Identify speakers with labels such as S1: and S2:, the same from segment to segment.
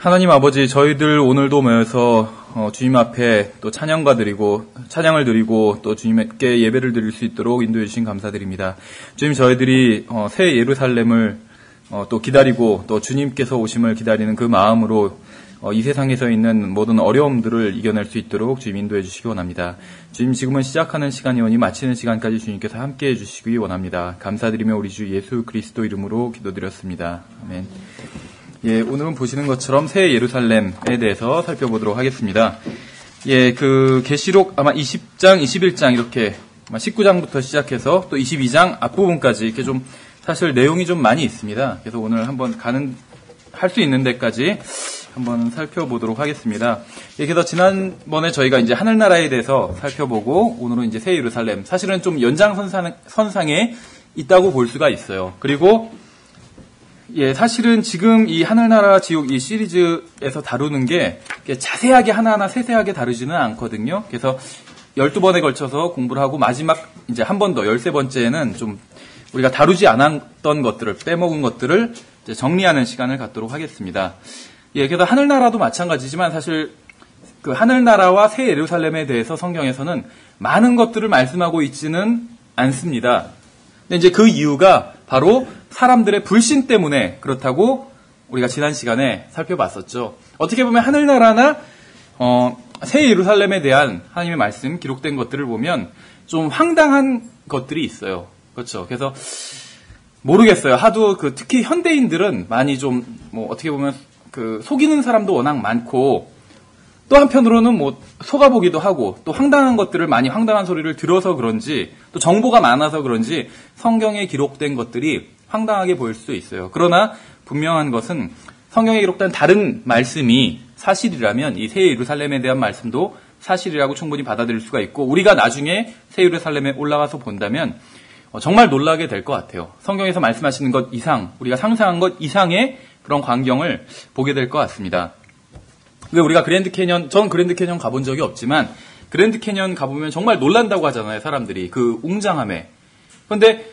S1: 하나님 아버지, 저희들 오늘도 모여서 주님 앞에 또 찬양을 드리고 또 주님께 예배를 드릴 수 있도록 인도해 주신 감사드립니다. 주님, 저희들이 새 예루살렘을 또 기다리고 또 주님께서 오심을 기다리는 그 마음으로 이 세상에서 있는 모든 어려움들을 이겨낼 수 있도록 주님 인도해 주시기 원합니다. 주님, 지금은 시작하는 시간이오니 마치는 시간까지 주님께서 함께해 주시기 원합니다. 감사드리며 우리 주 예수 그리스도 이름으로 기도드렸습니다. 아멘. 예, 오늘은 보시는 것처럼 새 예루살렘에 대해서 살펴보도록 하겠습니다. 예, 계시록 아마 20장, 21장 이렇게 19장부터 시작해서 또 22장 앞부분까지 이렇게 좀 사실 내용이 좀 많이 있습니다. 그래서 오늘 한번 할 수 있는 데까지 한번 살펴보도록 하겠습니다. 예, 그래서 지난번에 저희가 이제 하늘나라에 대해서 살펴보고 오늘은 이제 새 예루살렘, 사실은 좀 연장선상에 있다고 볼 수가 있어요. 그리고 예, 사실은 지금 이 하늘나라 지옥 이 시리즈에서 다루는 게 자세하게 하나하나 세세하게 다루지는 않거든요. 그래서 12번에 걸쳐서 공부를 하고 마지막 이제 한 번 더 13번째에는 좀 우리가 다루지 않았던 것들을, 빼먹은 것들을 이제 정리하는 시간을 갖도록 하겠습니다. 예, 그래서 하늘나라도 마찬가지지만 사실 그 하늘나라와 새 예루살렘에 대해서 성경에서는 많은 것들을 말씀하고 있지는 않습니다. 근데 이제 그 이유가 바로 사람들의 불신 때문에 그렇다고 우리가 지난 시간에 살펴봤었죠. 어떻게 보면 하늘나라나 새 예루살렘에 대한 하나님의 말씀 기록된 것들을 보면 좀 황당한 것들이 있어요. 그렇죠. 그래서 모르겠어요. 하도 특히 현대인들은 많이 좀 어떻게 보면 속이는 사람도 워낙 많고 또 한편으로는 속아보기도 하고 또 황당한 것들을 많이 황당한 소리를 들어서 그런지 또 정보가 많아서 그런지 성경에 기록된 것들이 황당하게 보일 수도 있어요. 그러나 분명한 것은 성경에 기록된 다른 말씀이 사실이라면 이 새 예루살렘에 대한 말씀도 사실이라고 충분히 받아들일 수가 있고 우리가 나중에 새 예루살렘에 올라가서 본다면 정말 놀라게 될 것 같아요. 성경에서 말씀하시는 것 이상, 우리가 상상한 것 이상의 그런 광경을 보게 될 것 같습니다. 왜 우리가 전 그랜드 캐년 가본 적이 없지만 그랜드 캐년 가보면 정말 놀란다고 하잖아요, 사람들이. 그 웅장함에. 근데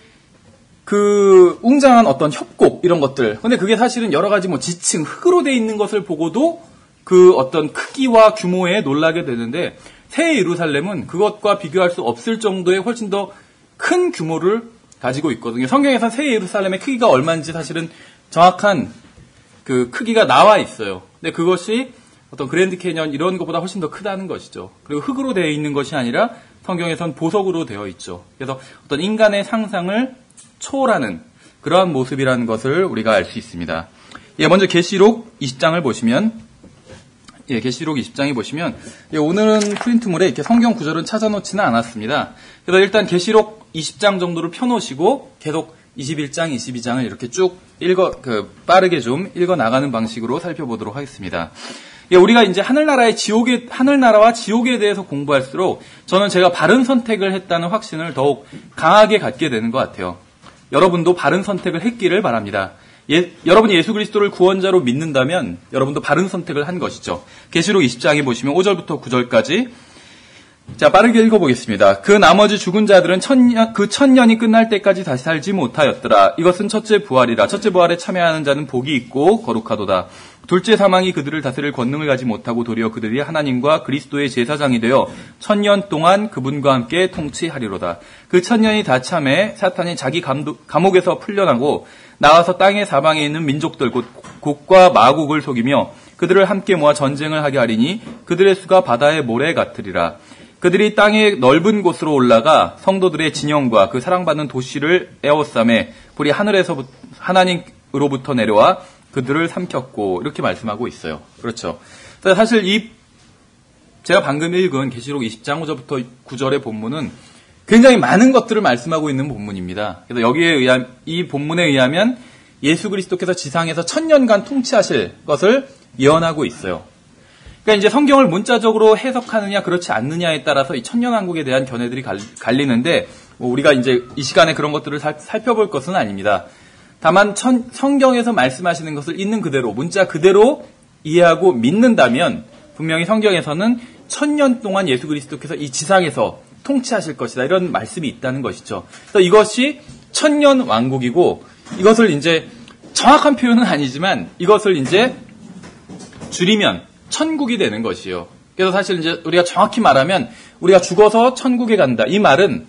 S1: 그 웅장한 어떤 협곡 이런 것들. 근데 그게 사실은 여러 가지 지층, 흙으로 돼 있는 것을 보고도 그 어떤 크기와 규모에 놀라게 되는데 새 예루살렘은 그것과 비교할 수 없을 정도의 훨씬 더 큰 규모를 가지고 있거든요. 성경에서 새 예루살렘의 크기가 얼마인지 사실은 정확한 그 크기가 나와 있어요. 근데 그것이 어떤 그랜드 캐년 이런 것보다 훨씬 더 크다는 것이죠. 그리고 흙으로 되어 있는 것이 아니라 성경에선 보석으로 되어 있죠. 그래서 어떤 인간의 상상을 초월하는 그러한 모습이라는 것을 우리가 알 수 있습니다. 예, 먼저 계시록 20장을 보시면 계시록 20장에 보시면 오늘은 프린트물에 이렇게 성경 구절은 찾아놓지는 않았습니다. 그래서 일단 계시록 20장 정도를 펴놓으시고 계속 21장, 22장을 이렇게 쭉 빠르게 좀 읽어 나가는 방식으로 살펴보도록 하겠습니다. 예, 우리가 이제 하늘나라와 지옥에 대해서 공부할수록 저는 제가 바른 선택을 했다는 확신을 더욱 강하게 갖게 되는 것 같아요. 여러분도 바른 선택을 했기를 바랍니다. 여러분이 예수 그리스도를 구원자로 믿는다면 여러분도 바른 선택을 한 것이죠. 계시록 20장에 보시면 5절부터 9절까지 자, 빠르게 읽어보겠습니다. 그 나머지 죽은 자들은 천년이 끝날 때까지 다시 살지 못하였더라. 이것은 첫째 부활이라. 첫째 부활에 참여하는 자는 복이 있고 거룩하도다. 둘째 사망이 그들을 다스릴 권능을 가지 못하고 도리어 그들이 하나님과 그리스도의 제사장이 되어 1000년 동안 그분과 함께 통치하리로다. 그 1000년이 다 참에 사탄이 자기 감옥에서 풀려나고 나와서 땅의 사방에 있는 민족들 곧 곡과 마곡을 속이며 그들을 함께 모아 전쟁을 하게 하리니 그들의 수가 바다의 모래 같으리라. 그들이 땅의 넓은 곳으로 올라가 성도들의 진영과 그 사랑받는 도시를 에워싸매 불이 하늘에서 하나님으로부터 내려와 그들을 삼켰고 이렇게 말씀하고 있어요. 그렇죠. 사실 제가 방금 읽은 계시록 20장 5절부터 9절의 본문은 굉장히 많은 것들을 말씀하고 있는 본문입니다. 그래서 이 본문에 의하면 예수 그리스도께서 지상에서 1000년간 통치하실 것을 예언하고 있어요. 그러니까 이제 성경을 문자적으로 해석하느냐 그렇지 않느냐에 따라서 이 천년왕국에 대한 견해들이 갈리는데 우리가 이제 이 시간에 그런 것들을 살펴볼 것은 아닙니다. 다만 성경에서 말씀하시는 것을 있는 그대로 문자 그대로 이해하고 믿는다면 분명히 성경에서는 1000년 동안 예수 그리스도께서 이 지상에서 통치하실 것이다 이런 말씀이 있다는 것이죠. 그래서 이것이 1000년 왕국이고 이것을 이제 정확한 표현은 아니지만 이것을 이제 줄이면 천국이 되는 것이요. 그래서 사실 이제 우리가 정확히 말하면 우리가 죽어서 천국에 간다. 이 말은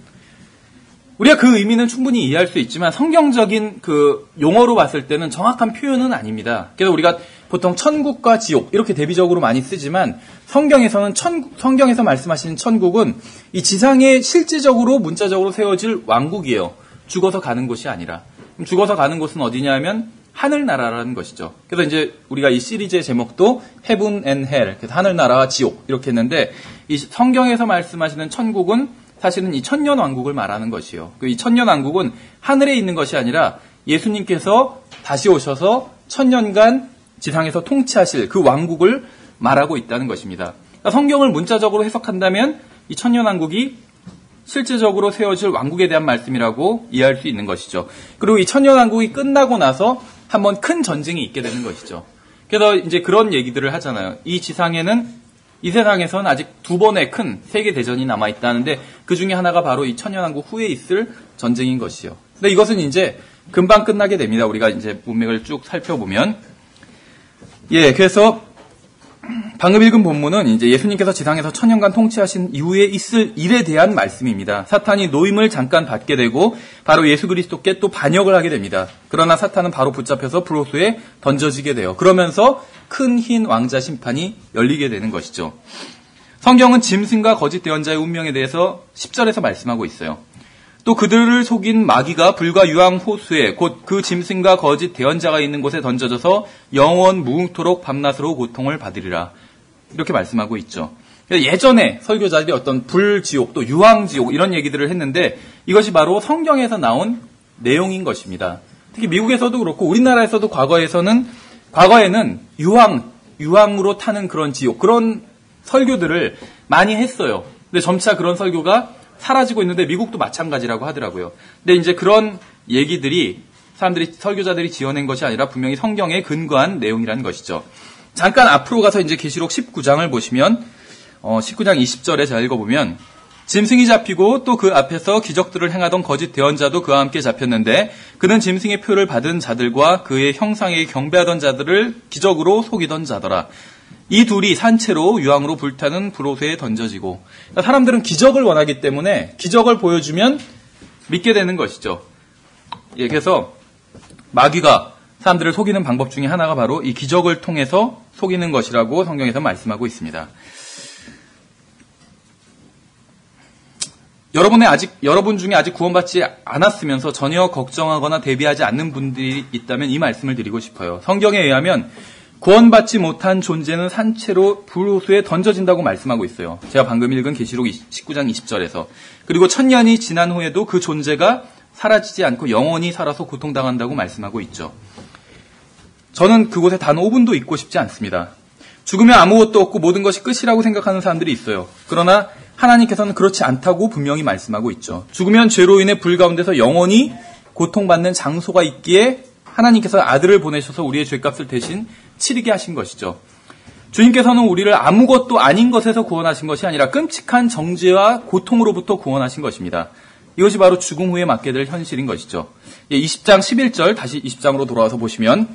S1: 우리가 그 의미는 충분히 이해할 수 있지만 성경적인 그 용어로 봤을 때는 정확한 표현은 아닙니다. 그래서 우리가 보통 천국과 지옥 이렇게 대비적으로 많이 쓰지만 성경에서는 성경에서 말씀하시는 천국은 이 지상에 실제적으로 문자적으로 세워질 왕국이에요. 죽어서 가는 곳이 아니라. 죽어서 가는 곳은 어디냐면 하늘나라라는 것이죠. 그래서 이제 우리가 이 시리즈의 제목도 Heaven and Hell, 그래서 하늘나라와 지옥 이렇게 했는데 이 성경에서 말씀하시는 천국은 사실은 이 천년왕국을 말하는 것이요. 이 천년왕국은 하늘에 있는 것이 아니라 예수님께서 다시 오셔서 천년간 지상에서 통치하실 그 왕국을 말하고 있다는 것입니다. 그러니까 성경을 문자적으로 해석한다면 이 천년왕국이 실제적으로 세워질 왕국에 대한 말씀이라고 이해할 수 있는 것이죠. 그리고 이 천년왕국이 끝나고 나서 한번 큰 전쟁이 있게 되는 것이죠. 그래서 이제 그런 얘기들을 하잖아요. 이 세상에서는 아직 두 번의 큰 세계 대전이 남아 있다는데 그 중에 하나가 바로 이 천년왕국 후에 있을 전쟁인 것이요. 근데 이것은 이제 금방 끝나게 됩니다. 우리가 이제 문맥을 쭉 살펴보면 그래서 방금 읽은 본문은 이제 예수님께서 지상에서 천년간 통치하신 이후에 있을 일에 대한 말씀입니다. 사탄이 노임을 잠깐 받게 되고 바로 예수 그리스도께 또 반역을 하게 됩니다. 그러나 사탄은 바로 붙잡혀서 불호수에 던져지게 돼요. 그러면서 큰 흰 왕자 심판이 열리게 되는 것이죠. 성경은 짐승과 거짓 대언자의 운명에 대해서 10절에서 말씀하고 있어요. 또 그들을 속인 마귀가 불과 유황 호수에 곧 그 짐승과 거짓 대언자가 있는 곳에 던져져서 영원 무궁토록 밤낮으로 고통을 받으리라. 이렇게 말씀하고 있죠. 예전에 설교자들이 어떤 불지옥 또 유황지옥 이런 얘기들을 했는데 이것이 바로 성경에서 나온 내용인 것입니다. 특히 미국에서도 그렇고 우리나라에서도 과거에는 유황으로 타는 그런 지옥 그런 설교들을 많이 했어요. 근데 점차 그런 설교가 사라지고 있는데 미국도 마찬가지라고 하더라고요. 근데 이제 그런 얘기들이 설교자들이 지어낸 것이 아니라 분명히 성경에 근거한 내용이라는 것이죠. 잠깐 앞으로 가서 이제 계시록 19장을 보시면 19장 20절에 잘 읽어보면 짐승이 잡히고 또 그 앞에서 기적들을 행하던 거짓 대언자도 그와 함께 잡혔는데 그는 짐승의 표를 받은 자들과 그의 형상에 경배하던 자들을 기적으로 속이던 자더라. 이 둘이 산채로 유황으로 불타는 불호수에 던져지고 그러니까 사람들은 기적을 원하기 때문에 기적을 보여주면 믿게 되는 것이죠. 그래서 마귀가 사람들을 속이는 방법 중에 하나가 바로 이 기적을 통해서 속이는 것이라고 성경에서 말씀하고 있습니다. 여러분 중에 아직 구원받지 않았으면서 전혀 걱정하거나 대비하지 않는 분들이 있다면 이 말씀을 드리고 싶어요. 성경에 의하면 구원받지 못한 존재는 산채로 불호수에 던져진다고 말씀하고 있어요. 제가 방금 읽은 계시록 19장 20절에서. 그리고 천년이 지난 후에도 그 존재가 사라지지 않고 영원히 살아서 고통당한다고 말씀하고 있죠. 저는 그곳에 단 5분도 있고 싶지 않습니다. 죽으면 아무것도 없고 모든 것이 끝이라고 생각하는 사람들이 있어요. 그러나 하나님께서는 그렇지 않다고 분명히 말씀하고 있죠. 죽으면 죄로 인해 불 가운데서 영원히 고통받는 장소가 있기에 하나님께서 아들을 보내셔서 우리의 죄값을 대신 치르게 하신 것이죠. 주님께서는 우리를 아무것도 아닌 것에서 구원하신 것이 아니라 끔찍한 정죄와 고통으로부터 구원하신 것입니다. 이것이 바로 죽음 후에 맞게 될 현실인 것이죠. 20장 11절 다시 20장으로 돌아와서 보시면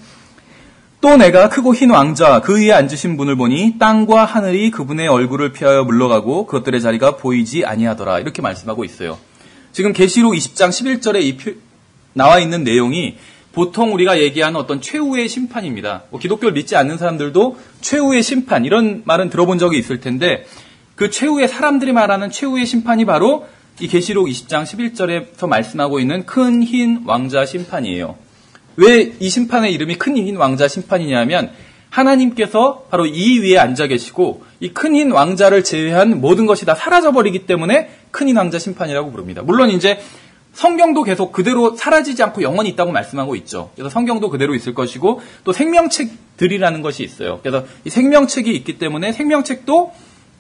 S1: 또 내가 크고 흰 왕자 그 위에 앉으신 분을 보니 땅과 하늘이 그분의 얼굴을 피하여 물러가고 그것들의 자리가 보이지 아니하더라. 이렇게 말씀하고 있어요. 지금 계시록 20장 11절에 나와 있는 내용이 보통 우리가 얘기하는 어떤 최후의 심판입니다. 기독교를 믿지 않는 사람들도 최후의 심판 이런 말은 들어본 적이 있을 텐데 그 최후의 사람들이 말하는 최후의 심판이 바로 이 계시록 20장 11절에서 말씀하고 있는 큰 흰 왕자 심판이에요. 왜 이 심판의 이름이 큰 흰 왕자 심판이냐면 하나님께서 바로 이 위에 앉아 계시고 이 큰 흰 왕자를 제외한 모든 것이 다 사라져버리기 때문에 큰 흰 왕자 심판이라고 부릅니다. 물론 이제 성경도 계속 그대로 사라지지 않고 영원히 있다고 말씀하고 있죠. 그래서 성경도 그대로 있을 것이고 또 생명책들이라는 것이 있어요. 그래서 이 생명책이 있기 때문에 생명책도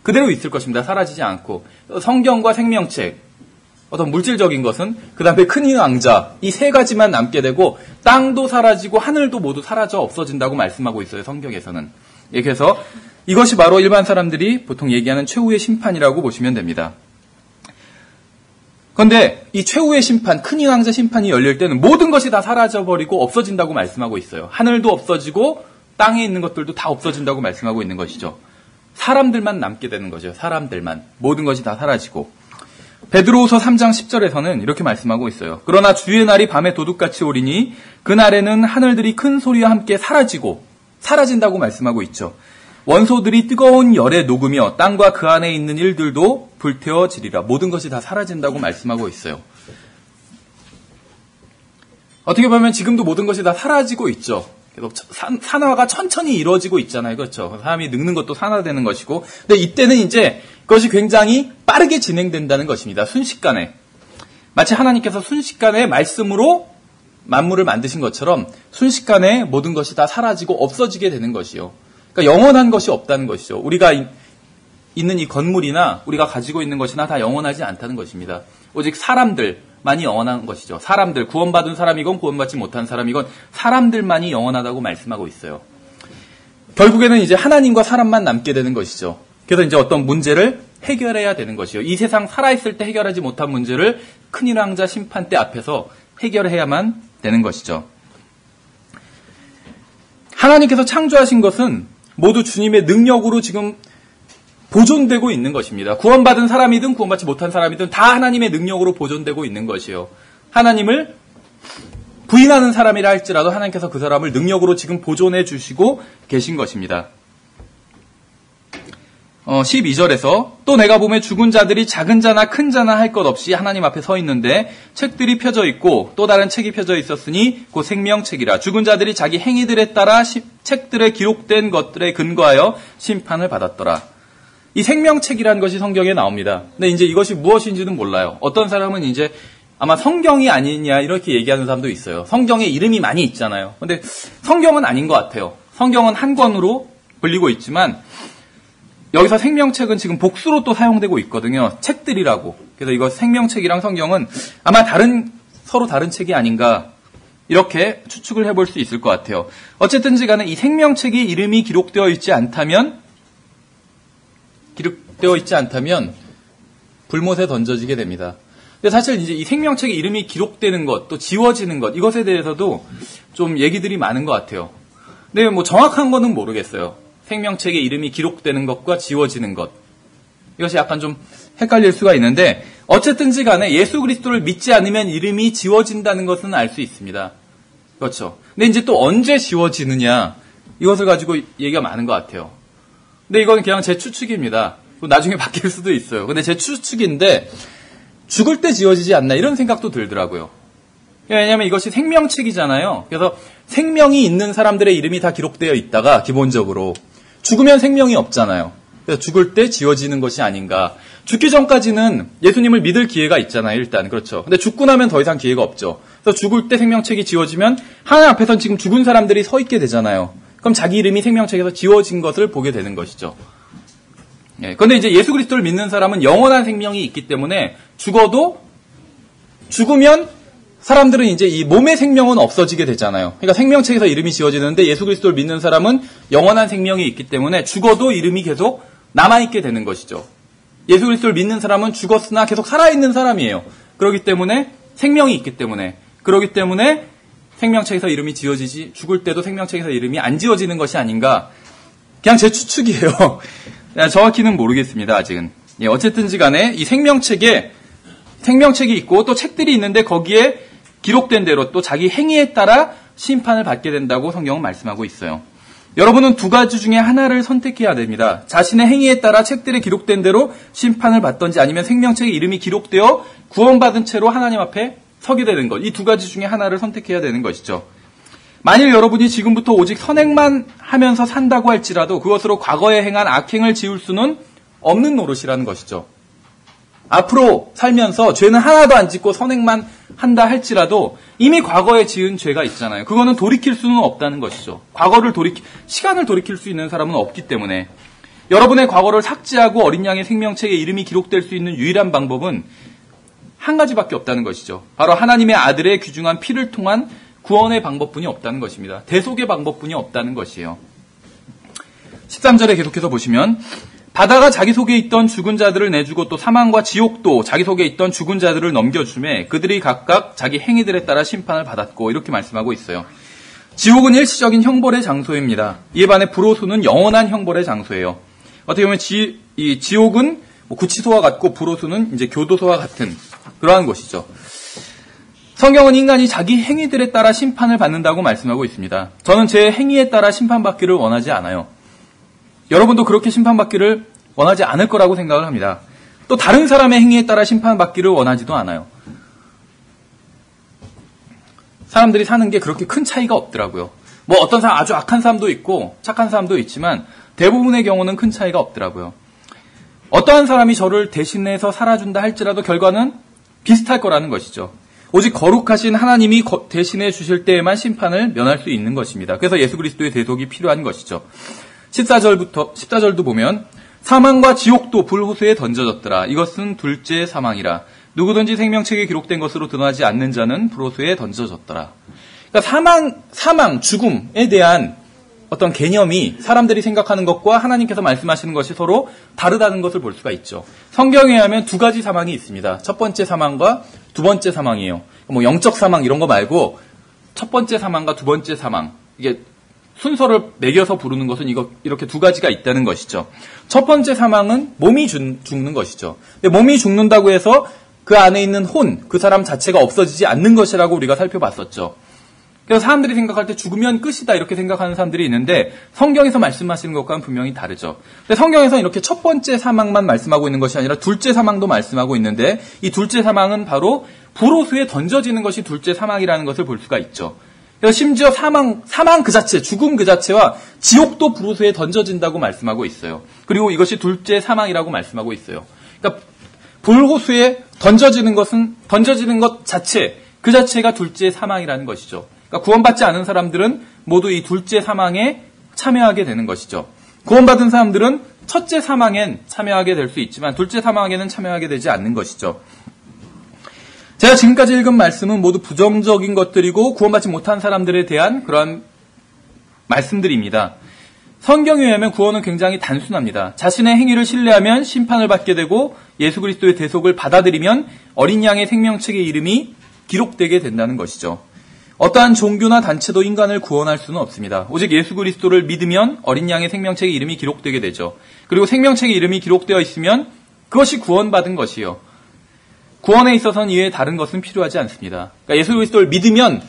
S1: 그대로 있을 것입니다. 사라지지 않고. 성경과 생명책, 어떤 물질적인 것은 그 다음에 큰 흰 왕자 이 세 가지만 남게 되고 땅도 사라지고 하늘도 모두 사라져 없어진다고 말씀하고 있어요. 성경에서는. 그래서 이것이 바로 일반 사람들이 보통 얘기하는 최후의 심판이라고 보시면 됩니다. 그런데 이 최후의 심판, 큰 흰 왕자 심판이 열릴 때는 모든 것이 다 사라져버리고 없어진다고 말씀하고 있어요. 하늘도 없어지고 땅에 있는 것들도 다 없어진다고 말씀하고 있는 것이죠. 사람들만 남게 되는 거죠. 사람들만. 모든 것이 다 사라지고. 베드로후서 3장 10절에서는 이렇게 말씀하고 있어요. 그러나 주의 날이 밤에 도둑같이 오리니 그날에는 하늘들이 큰 소리와 함께 사라진다고 말씀하고 있죠. 원소들이 뜨거운 열에 녹으며 땅과 그 안에 있는 일들도 불태워지리라. 모든 것이 다 사라진다고 말씀하고 있어요. 어떻게 보면 지금도 모든 것이 다 사라지고 있죠. 계속 산화가 천천히 이루어지고 있잖아요. 그렇죠. 사람이 늙는 것도 산화되는 것이고. 근데 이때는 이제 그것이 굉장히 빠르게 진행된다는 것입니다. 순식간에. 마치 하나님께서 순식간에 말씀으로 만물을 만드신 것처럼 순식간에 모든 것이 다 사라지고 없어지게 되는 것이요. 그러니까 영원한 것이 없다는 것이죠. 우리가 있는 이 건물이나 우리가 가지고 있는 것이나 다 영원하지 않다는 것입니다. 오직 사람들만이 영원한 것이죠. 사람들, 구원받은 사람이건 구원받지 못한 사람이건 사람들만이 영원하다고 말씀하고 있어요. 결국에는 이제 하나님과 사람만 남게 되는 것이죠. 그래서 이제 어떤 문제를 해결해야 되는 것이요. 이 세상 살아있을 때 해결하지 못한 문제를 큰일 왕자 심판대 앞에서 해결해야만 되는 것이죠. 하나님께서 창조하신 것은 모두 주님의 능력으로 지금 보존되고 있는 것입니다. 구원받은 사람이든 구원받지 못한 사람이든 다 하나님의 능력으로 보존되고 있는 것이요. 하나님을 부인하는 사람이라 할지라도 하나님께서 그 사람을 능력으로 지금 보존해 주시고 계신 것입니다. 12절에서 또 내가 보면 죽은 자들이 작은 자나 큰 자나 할 것 없이 하나님 앞에 서 있는데 책들이 펴져 있고 또 다른 책이 펴져 있었으니 곧 생명책이라. 죽은 자들이 자기 행위들에 따라 책들에 기록된 것들에 근거하여 심판을 받았더라. 이 생명책이라는 것이 성경에 나옵니다. 근데 이제 이것이 무엇인지는 몰라요. 어떤 사람은 이제 아마 성경이 아니냐 이렇게 얘기하는 사람도 있어요. 성경에 이름이 많이 있잖아요. 근데 성경은 아닌 것 같아요. 성경은 한 권으로 불리고 있지만 여기서 생명책은 지금 복수로 또 사용되고 있거든요. 책들이라고. 그래서 이거 생명책이랑 성경은 아마 서로 다른 책이 아닌가 이렇게 추측을 해볼 수 있을 것 같아요. 어쨌든지 간에 이 생명책이 이름이 기록되어 있지 않다면 불못에 던져지게 됩니다. 근데 사실 이제 이 생명책에 이름이 기록되는 것, 또 지워지는 것, 이것에 대해서도 좀 얘기들이 많은 것 같아요. 근데 뭐 정확한 거는 모르겠어요. 생명책에 이름이 기록되는 것과 지워지는 것. 이것이 약간 좀 헷갈릴 수가 있는데 어쨌든지 간에 예수 그리스도를 믿지 않으면 이름이 지워진다는 것은 알 수 있습니다. 그렇죠. 근데 이제 또 언제 지워지느냐 이것을 가지고 얘기가 많은 것 같아요. 근데 이건 그냥 제 추측입니다. 나중에 바뀔 수도 있어요. 근데 제 추측인데 죽을 때 지워지지 않나 이런 생각도 들더라고요. 왜냐하면 이것이 생명책이잖아요. 그래서 생명이 있는 사람들의 이름이 다 기록되어 있다가 기본적으로 죽으면 생명이 없잖아요. 그래서 죽을 때 지워지는 것이 아닌가. 죽기 전까지는 예수님을 믿을 기회가 있잖아요. 일단 그렇죠. 근데 죽고 나면 더 이상 기회가 없죠. 그래서 죽을 때 생명책이 지워지면 하나님 앞에선 지금 죽은 사람들이 서 있게 되잖아요. 그럼 자기 이름이 생명책에서 지워진 것을 보게 되는 것이죠. 그런데 이제 예수 그리스도를 믿는 사람은 영원한 생명이 있기 때문에 죽으면 사람들은 이제 이 몸의 생명은 없어지게 되잖아요. 그러니까 생명책에서 이름이 지워지는데 예수 그리스도를 믿는 사람은 영원한 생명이 있기 때문에 죽어도 이름이 계속 남아있게 되는 것이죠. 예수 그리스도를 믿는 사람은 죽었으나 계속 살아있는 사람이에요. 그렇기 때문에 생명이 있기 때문에 그렇기 때문에 생명책에서 이름이 지워지지 죽을 때도 생명책에서 이름이 안 지워지는 것이 아닌가. 그냥 제 추측이에요. 정확히는 모르겠습니다. 아직은. 어쨌든지 간에 이 생명책이 있고 또 책들이 있는데 거기에 기록된 대로 또 자기 행위에 따라 심판을 받게 된다고 성경은 말씀하고 있어요. 여러분은 두 가지 중에 하나를 선택해야 됩니다. 자신의 행위에 따라 책들에 기록된 대로 심판을 받든지 아니면 생명책에 이름이 기록되어 구원받은 채로 하나님 앞에 서게 되는 것. 이 두 가지 중에 하나를 선택해야 되는 것이죠. 만일 여러분이 지금부터 오직 선행만 하면서 산다고 할지라도 그것으로 과거에 행한 악행을 지울 수는 없는 노릇이라는 것이죠. 앞으로 살면서 죄는 하나도 안 짓고 선행만 한다 할지라도 이미 과거에 지은 죄가 있잖아요. 그거는 돌이킬 수는 없다는 것이죠. 시간을 돌이킬 수 있는 사람은 없기 때문에 여러분의 과거를 삭제하고 어린 양의 생명책에 이름이 기록될 수 있는 유일한 방법은 한 가지밖에 없다는 것이죠. 바로 하나님의 아들의 귀중한 피를 통한 구원의 방법뿐이 없다는 것입니다. 대속의 방법뿐이 없다는 것이에요. 13절에 계속해서 보시면 바다가 자기 속에 있던 죽은 자들을 내주고 또 사망과 지옥도 자기 속에 있던 죽은 자들을 넘겨주매 그들이 각각 자기 행위들에 따라 심판을 받았고 이렇게 말씀하고 있어요. 지옥은 일시적인 형벌의 장소입니다. 이에 반해 불호수는 영원한 형벌의 장소예요. 어떻게 보면 지옥은 구치소와 같고 불호수는 이제 교도소와 같은 그러한 곳이죠. 성경은 인간이 자기 행위들에 따라 심판을 받는다고 말씀하고 있습니다. 저는 제 행위에 따라 심판받기를 원하지 않아요. 여러분도 그렇게 심판받기를 원하지 않을 거라고 생각을 합니다. 또 다른 사람의 행위에 따라 심판받기를 원하지도 않아요. 사람들이 사는 게 그렇게 큰 차이가 없더라고요. 뭐 어떤 사람 아주 악한 사람도 있고 착한 사람도 있지만 대부분의 경우는 큰 차이가 없더라고요. 어떠한 사람이 저를 대신해서 살아준다 할지라도 결과는 비슷할 거라는 것이죠. 오직 거룩하신 하나님이 대신해 주실 때에만 심판을 면할 수 있는 것입니다. 그래서 예수 그리스도의 대속이 필요한 것이죠. 14절도 보면 사망과 지옥도 불호수에 던져졌더라. 이것은 둘째 사망이라. 누구든지 생명책에 기록된 것으로 드러나지 않는 자는 불호수에 던져졌더라. 그러니까 사망, 죽음에 대한 어떤 개념이 사람들이 생각하는 것과 하나님께서 말씀하시는 것이 서로 다르다는 것을 볼 수가 있죠. 성경에 하면 두 가지 사망이 있습니다. 첫 번째 사망과 두 번째 사망이에요. 뭐 영적 사망 이런 거 말고 첫 번째 사망과 두 번째 사망. 이게 순서를 매겨서 부르는 것은 이렇게 두 가지가 있다는 것이죠. 첫 번째 사망은 몸이 죽는 것이죠. 근데 몸이 죽는다고 해서 그 안에 있는 그 사람 자체가 없어지지 않는 것이라고 우리가 살펴봤었죠. 그래서 사람들이 생각할 때 죽으면 끝이다 이렇게 생각하는 사람들이 있는데 성경에서 말씀하시는 것과는 분명히 다르죠. 근데 성경에서 이렇게 첫 번째 사망만 말씀하고 있는 것이 아니라 둘째 사망도 말씀하고 있는데 이 둘째 사망은 바로 불호수에 던져지는 것이 둘째 사망이라는 것을 볼 수가 있죠. 그래서 심지어 사망 그 자체, 죽음 그 자체와 지옥도 불호수에 던져진다고 말씀하고 있어요. 그리고 이것이 둘째 사망이라고 말씀하고 있어요. 그러니까 불호수에 던져지는 것 자체, 그 자체가 둘째 사망이라는 것이죠. 그러니까 구원받지 않은 사람들은 모두 이 둘째 사망에 참여하게 되는 것이죠. 구원받은 사람들은 첫째 사망엔 참여하게 될 수 있지만 둘째 사망에는 참여하게 되지 않는 것이죠. 제가 지금까지 읽은 말씀은 모두 부정적인 것들이고 구원받지 못한 사람들에 대한 그러한 말씀들입니다. 성경에 의하면 구원은 굉장히 단순합니다. 자신의 행위를 신뢰하면 심판을 받게 되고 예수 그리스도의 대속을 받아들이면 어린 양의 생명책의 이름이 기록되게 된다는 것이죠. 어떠한 종교나 단체도 인간을 구원할 수는 없습니다. 오직 예수 그리스도를 믿으면 어린 양의 생명책의 이름이 기록되게 되죠. 그리고 생명책의 이름이 기록되어 있으면 그것이 구원받은 것이요. 구원에 있어서는 이외에 다른 것은 필요하지 않습니다. 그러니까 예수 그리스도를 믿으면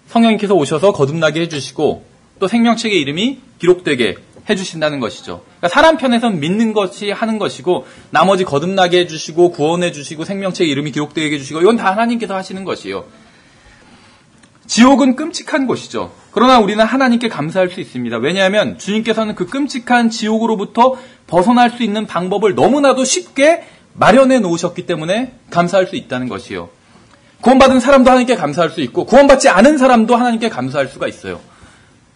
S1: 성령님께서 오셔서 거듭나게 해주시고 또 생명책의 이름이 기록되게 해주신다는 것이죠. 그러니까 사람 편에서는 믿는 것이 하는 것이고 나머지 거듭나게 해주시고 구원해주시고 생명책의 이름이 기록되게 해주시고 이건 다 하나님께서 하시는 것이에요. 지옥은 끔찍한 곳이죠. 그러나 우리는 하나님께 감사할 수 있습니다. 왜냐하면 주님께서는 그 끔찍한 지옥으로부터 벗어날 수 있는 방법을 너무나도 쉽게 마련해 놓으셨기 때문에 감사할 수 있다는 것이요. 구원받은 사람도 하나님께 감사할 수 있고 구원받지 않은 사람도 하나님께 감사할 수가 있어요.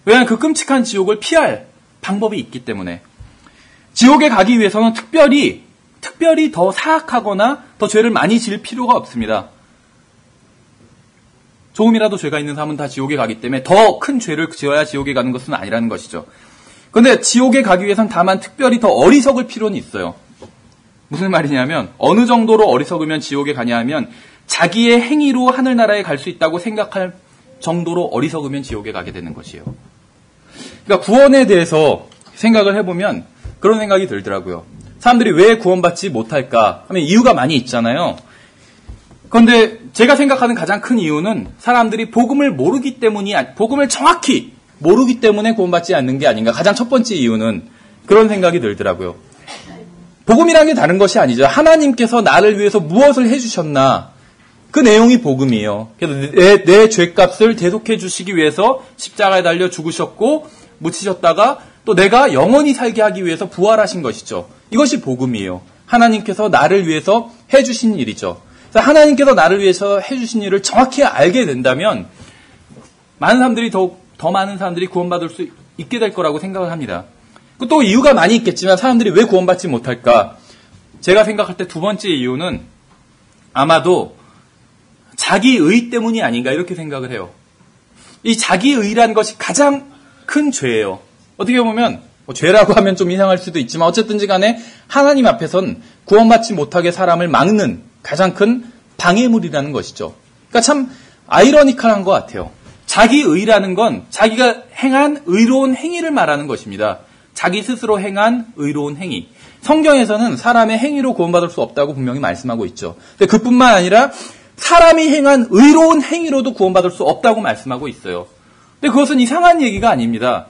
S1: 왜냐하면 그 끔찍한 지옥을 피할 방법이 있기 때문에. 지옥에 가기 위해서는 특별히 더 사악하거나 더 죄를 많이 지을 필요가 없습니다. 조금이라도 죄가 있는 사람은 다 지옥에 가기 때문에 더 큰 죄를 지어야 지옥에 가는 것은 아니라는 것이죠. 그런데 지옥에 가기 위해서는 다만 특별히 더 어리석을 필요는 있어요. 무슨 말이냐면 어느 정도로 어리석으면 지옥에 가냐 하면 자기의 행위로 하늘나라에 갈 수 있다고 생각할 정도로 어리석으면 지옥에 가게 되는 것이에요. 그러니까 구원에 대해서 생각을 해보면 그런 생각이 들더라고요. 사람들이 왜 구원받지 못할까 하면 이유가 많이 있잖아요. 그런데 제가 생각하는 가장 큰 이유는 사람들이 복음을 복음을 정확히 모르기 때문에 구원받지 않는 게 아닌가. 가장 첫 번째 이유는 그런 생각이 들더라고요. 복음이라는 게 다른 것이 아니죠. 하나님께서 나를 위해서 무엇을 해주셨나. 그 내용이 복음이에요. 그래서 내 죄값을 대속해 주시기 위해서 십자가에 달려 죽으셨고 묻히셨다가 또 내가 영원히 살게 하기 위해서 부활하신 것이죠. 이것이 복음이에요. 하나님께서 나를 위해서 해주신 일이죠. 그래서 하나님께서 나를 위해서 해주신 일을 정확히 알게 된다면 많은 사람들이 더 많은 사람들이 구원받을 수 있게 될 거라고 생각을 합니다. 또 이유가 많이 있겠지만 사람들이 왜 구원받지 못할까? 제가 생각할 때 두 번째 이유는 아마도 자기의 때문이 아닌가 이렇게 생각을 해요. 이 자기의라는 것이 가장 큰 죄예요. 어떻게 보면 죄라고 하면 좀 이상할 수도 있지만 어쨌든지 간에 하나님 앞에선 구원받지 못하게 사람을 막는 가장 큰 방해물이라는 것이죠. 그러니까 참 아이러니컬한 것 같아요. 자기의라는 건 자기가 행한 의로운 행위를 말하는 것입니다. 자기 스스로 행한 의로운 행위. 성경에서는 사람의 행위로 구원받을 수 없다고 분명히 말씀하고 있죠. 근데 그뿐만 아니라 사람이 행한 의로운 행위로도 구원받을 수 없다고 말씀하고 있어요. 근데 그것은 이상한 얘기가 아닙니다.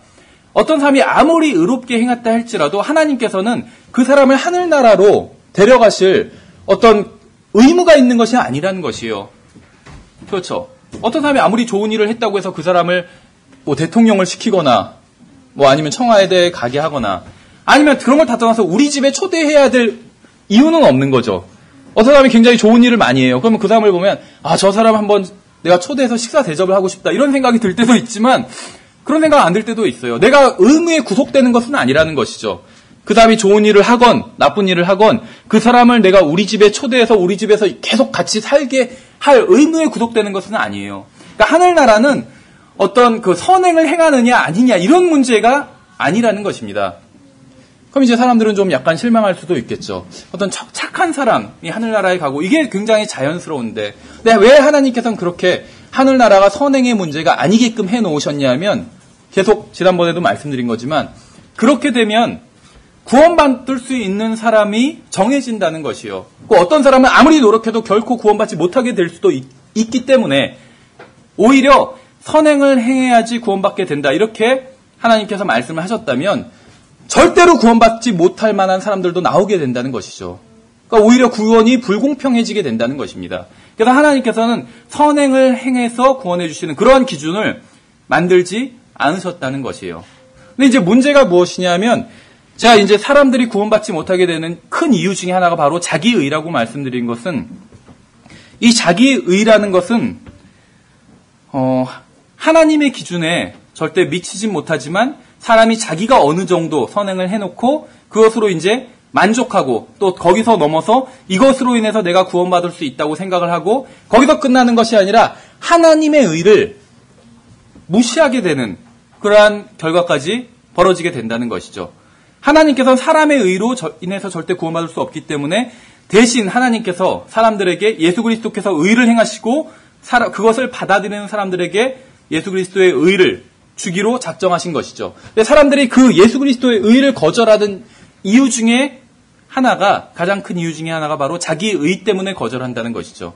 S1: 어떤 사람이 아무리 의롭게 행했다 할지라도 하나님께서는 그 사람을 하늘나라로 데려가실 어떤 의무가 있는 것이 아니라는 것이에요. 그렇죠. 어떤 사람이 아무리 좋은 일을 했다고 해서 그 사람을 뭐 대통령을 시키거나 뭐 아니면 청와대에 가게 하거나 아니면 그런 걸 다 떠나서 우리 집에 초대해야 될 이유는 없는 거죠. 어떤 사람이 굉장히 좋은 일을 많이 해요. 그러면 그 사람을 보면 저 사람 한번 내가 초대해서 식사 대접을 하고 싶다 이런 생각이 들 때도 있지만 그런 생각 안 들 때도 있어요. 내가 의무에 구속되는 것은 아니라는 것이죠. 그 사람이 좋은 일을 하건 나쁜 일을 하건 그 사람을 내가 우리 집에 초대해서 우리 집에서 계속 같이 살게 할 의무에 구속되는 것은 아니에요. 그러니까 하늘나라는 어떤 그 선행을 행하느냐 아니냐 이런 문제가 아니라는 것입니다. 그럼 이제 사람들은 좀 약간 실망할 수도 있겠죠. 어떤 착한 사람이 하늘나라에 가고 이게 굉장히 자연스러운데 왜 하나님께서는 그렇게 하늘나라가 선행의 문제가 아니게끔 해놓으셨냐면 계속 지난번에도 말씀드린 거지만 그렇게 되면 구원받을 수 있는 사람이 정해진다는 것이요. 어떤 사람은 아무리 노력해도 결코 구원받지 못하게 될 수도 있기 때문에 오히려 선행을 행해야지 구원받게 된다. 이렇게 하나님께서 말씀을 하셨다면 절대로 구원받지 못할 만한 사람들도 나오게 된다는 것이죠. 그러니까 오히려 구원이 불공평해지게 된다는 것입니다. 그래서 하나님께서는 선행을 행해서 구원해 주시는 그러한 기준을 만들지 않으셨다는 것이에요. 근데 이제 문제가 무엇이냐면 제가 이제 사람들이 구원받지 못하게 되는 큰 이유 중에 하나가 바로 자기의라고 말씀드린 것은 이 자기의라는 것은 하나님의 기준에 절대 미치진 못하지만 사람이 자기가 어느 정도 선행을 해놓고 그것으로 이제 만족하고 또 거기서 넘어서 이것으로 인해서 내가 구원받을 수 있다고 생각을 하고 거기서 끝나는 것이 아니라 하나님의 의를 무시하게 되는 그러한 결과까지 벌어지게 된다는 것이죠. 하나님께서는 사람의 의로 인해서 절대 구원받을 수 없기 때문에 대신 하나님께서 사람들에게 예수 그리스도께서 의를 행하시고 그것을 받아들이는 사람들에게 예수 그리스도의 의를 주기로 작정하신 것이죠. 근데 사람들이 그 예수 그리스도의 의를 거절하던 이유 중에 하나가 가장 큰 이유 중에 하나가 바로 자기의 의 때문에 거절한다는 것이죠.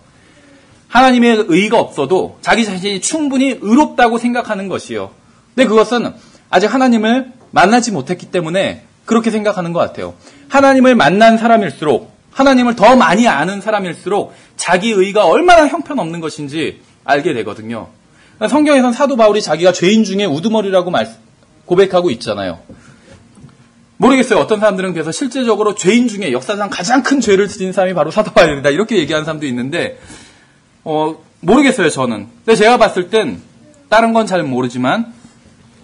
S1: 하나님의 의가 없어도 자기 자신이 충분히 의롭다고 생각하는 것이요. 근데 그것은 아직 하나님을 만나지 못했기 때문에 그렇게 생각하는 것 같아요. 하나님을 만난 사람일수록 하나님을 더 많이 아는 사람일수록 자기 의가 얼마나 형편없는 것인지 알게 되거든요. 성경에서는 사도 바울이 자기가 죄인 중에 우두머리라고 고백하고 있잖아요. 모르겠어요. 어떤 사람들은 그래서 실제적으로 죄인 중에 역사상 가장 큰 죄를 지은 사람이 바로 사도 바울이다 이렇게 얘기하는 사람도 있는데 모르겠어요. 저는. 근데 제가 봤을 땐 다른 건 잘 모르지만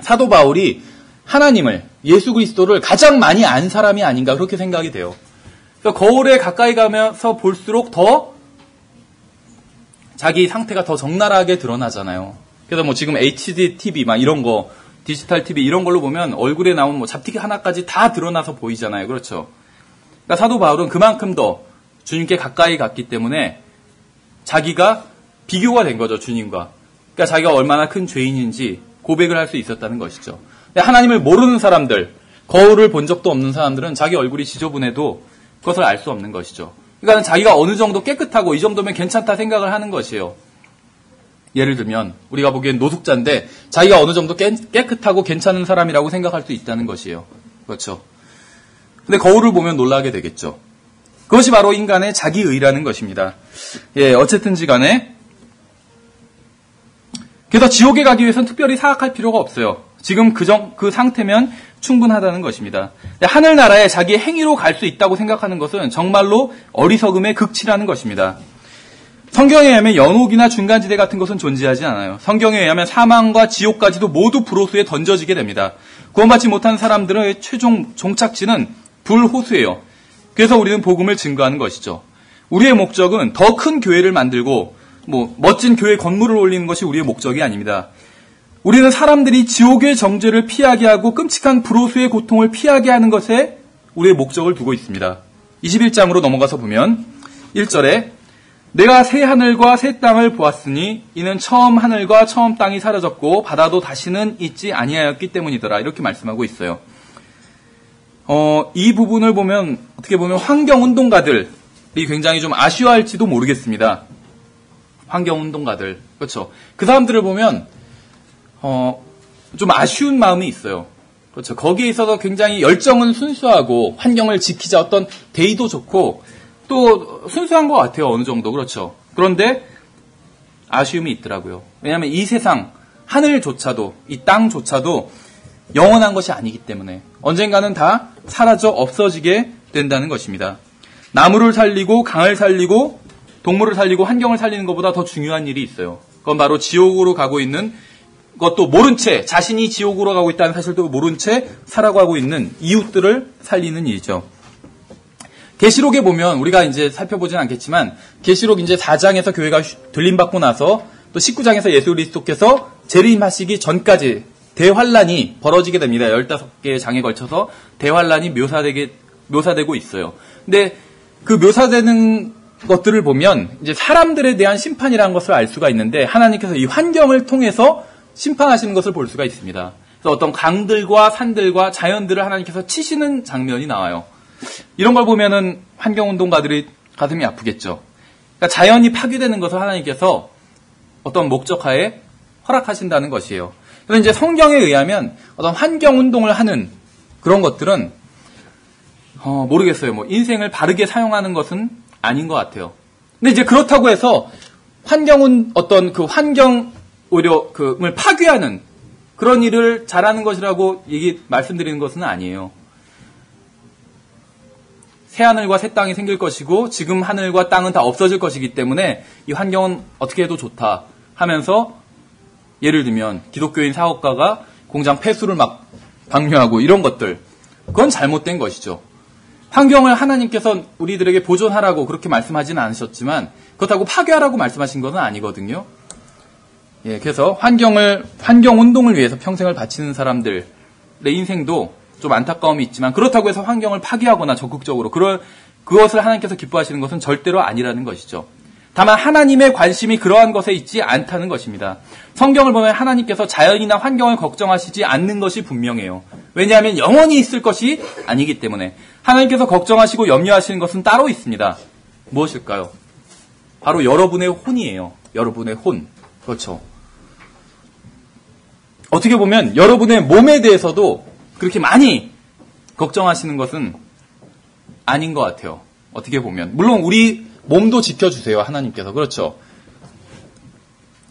S1: 사도 바울이 하나님을 예수 그리스도를 가장 많이 안 사람이 아닌가 그렇게 생각이 돼요. 그래서 거울에 가까이 가면서 볼수록 더 자기 상태가 더 적나라하게 드러나잖아요. 그래서 뭐 지금 HD TV 막 이런 거 디지털 TV 이런 걸로 보면 얼굴에 나온 뭐 잡티기 하나까지 다 드러나서 보이잖아요. 그렇죠? 그러니까 사도 바울은 그만큼 더 주님께 가까이 갔기 때문에 자기가 비교가 된 거죠. 주님과. 그러니까 자기가 얼마나 큰 죄인인지 고백을 할 수 있었다는 것이죠. 근데 하나님을 모르는 사람들, 거울을 본 적도 없는 사람들은 자기 얼굴이 지저분해도 그것을 알 수 없는 것이죠. 그러니까 자기가 어느 정도 깨끗하고 이 정도면 괜찮다 생각을 하는 것이에요. 예를 들면 우리가 보기엔 노숙자인데 자기가 어느 정도 깨끗하고 괜찮은 사람이라고 생각할 수 있다는 것이에요. 그렇죠. 근데 거울을 보면 놀라게 되겠죠. 그것이 바로 인간의 자기의라는 것입니다. 어쨌든지 간에 그래서 지옥에 가기 위해서는 특별히 사악할 필요가 없어요. 지금 그 상태면 충분하다는 것입니다. 하늘나라에 자기의 행위로 갈 수 있다고 생각하는 것은 정말로 어리석음의 극치라는 것입니다. 성경에 의하면 연옥이나 중간지대 같은 것은 존재하지 않아요. 성경에 의하면 사망과 지옥까지도 모두 불호수에 던져지게 됩니다. 구원받지 못한 사람들의 최종 종착지는 불호수예요. 그래서 우리는 복음을 증거하는 것이죠. 우리의 목적은 더 큰 교회를 만들고 멋진 교회 건물을 올리는 것이 우리의 목적이 아닙니다. 우리는 사람들이 지옥의 정죄를 피하게 하고 끔찍한 불호수의 고통을 피하게 하는 것에 우리의 목적을 두고 있습니다. 21장으로 넘어가서 보면 1절에 내가 새 하늘과 새 땅을 보았으니 이는 처음 하늘과 처음 땅이 사라졌고 바다도 다시는 있지 아니하였기 때문이더라. 이렇게 말씀하고 있어요. 이 부분을 보면 어떻게 보면 환경운동가들이 굉장히 좀 아쉬워할지도 모르겠습니다. 환경운동가들. 그렇죠. 그 사람들을 보면 좀 아쉬운 마음이 있어요. 그렇죠. 거기에 있어서 굉장히 열정은 순수하고 환경을 지키자 어떤 대의도 좋고 또 순수한 것 같아요. 어느 정도. 그렇죠. 그런데 아쉬움이 있더라고요. 왜냐하면 이 세상 하늘조차도 이 땅조차도 영원한 것이 아니기 때문에 언젠가는 다 사라져 없어지게 된다는 것입니다. 나무를 살리고 강을 살리고 동물을 살리고 환경을 살리는 것보다 더 중요한 일이 있어요. 그건 바로 지옥으로 가고 있는 것도 모른 채 자신이 지옥으로 가고 있다는 사실도 모른 채 살아가고 있는 이웃들을 살리는 일이죠. 계시록에 보면 우리가 이제 살펴보진 않겠지만 계시록 이제 4장에서 교회가 들림받고 나서 또 19장에서 예수 그리스도께서 재림하시기 전까지 대환란이 벌어지게 됩니다. 15개의 장에 걸쳐서 대환란이 묘사되고 있어요. 근데 그 묘사되는 것들을 보면 이제 사람들에 대한 심판이라는 것을 알 수가 있는데 하나님께서 이 환경을 통해서 심판하시는 것을 볼 수가 있습니다. 그래서 어떤 강들과 산들과 자연들을 하나님께서 치시는 장면이 나와요. 이런 걸 보면은 환경운동가들이 가슴이 아프겠죠. 그러니까 자연이 파괴되는 것을 하나님께서 어떤 목적하에 허락하신다는 것이에요. 그래서 이제 성경에 의하면 어떤 환경운동을 하는 그런 것들은 모르겠어요. 뭐 인생을 바르게 사용하는 것은 아닌 것 같아요. 근데 이제 그렇다고 해서 어떤 그 환경 오히려 파괴하는 그런 일을 잘하는 것이라고 말씀드리는 것은 아니에요. 새 하늘과 새 땅이 생길 것이고 지금 하늘과 땅은 다 없어질 것이기 때문에 이 환경은 어떻게 해도 좋다 하면서 예를 들면 기독교인 사업가가 공장 폐수를 막 방류하고 이런 것들 그건 잘못된 것이죠. 환경을 하나님께서 우리들에게 보존하라고 그렇게 말씀하지는 않으셨지만 그렇다고 파괴하라고 말씀하신 것은 아니거든요. 예, 그래서 환경운동을 위해서 평생을 바치는 사람들의 인생도 좀 안타까움이 있지만 그렇다고 해서 환경을 파괴하거나 적극적으로 그것을 하나님께서 기뻐하시는 것은 절대로 아니라는 것이죠. 다만 하나님의 관심이 그러한 것에 있지 않다는 것입니다. 성경을 보면 하나님께서 자연이나 환경을 걱정하시지 않는 것이 분명해요. 왜냐하면 영원히 있을 것이 아니기 때문에 하나님께서 걱정하시고 염려하시는 것은 따로 있습니다. 무엇일까요? 바로 여러분의 혼이에요. 여러분의 혼. 그렇죠. 어떻게 보면 여러분의 몸에 대해서도 그렇게 많이 걱정하시는 것은 아닌 것 같아요. 어떻게 보면. 물론 우리 몸도 지켜주세요. 하나님께서. 그렇죠.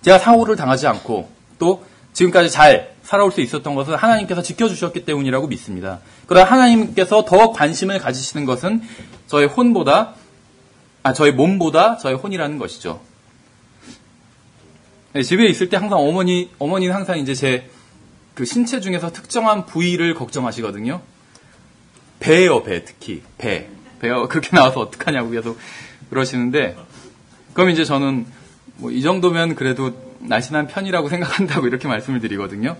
S1: 제가 사고를 당하지 않고 또 지금까지 잘 살아올 수 있었던 것은 하나님께서 지켜주셨기 때문이라고 믿습니다. 그러나 하나님께서 더 관심을 가지시는 것은 저의 몸보다 저의 혼이라는 것이죠. 네, 집에 있을 때 항상 어머니는 항상 이제 제 그 신체 중에서 특정한 부위를 걱정하시거든요. 배예요, 배. 특히. 배요. 그렇게 나와서 어떡하냐고 계속 그러시는데, 그럼 이제 저는 뭐 이 정도면 그래도 날씬한 편이라고 생각한다고 이렇게 말씀을 드리거든요.